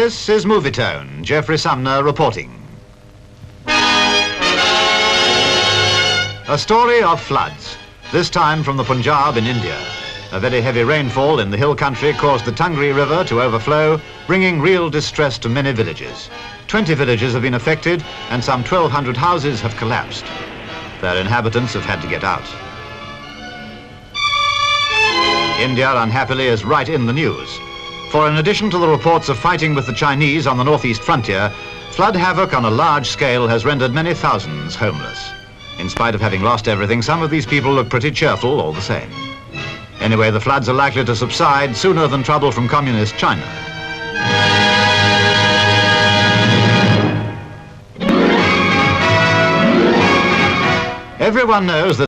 This is Movietone, Jeffrey Sumner reporting. A story of floods, this time from the Punjab in India. A very heavy rainfall in the hill country caused the Tangri river to overflow, bringing real distress to many villages. 20 villages have been affected and some 1,200 houses have collapsed. Their inhabitants have had to get out. India, unhappily, is right in the news. For in addition to the reports of fighting with the Chinese on the northeast frontier, flood havoc on a large scale has rendered many thousands homeless. In spite of having lost everything, some of these people look pretty cheerful all the same. Anyway, the floods are likely to subside sooner than trouble from communist China. Everyone knows that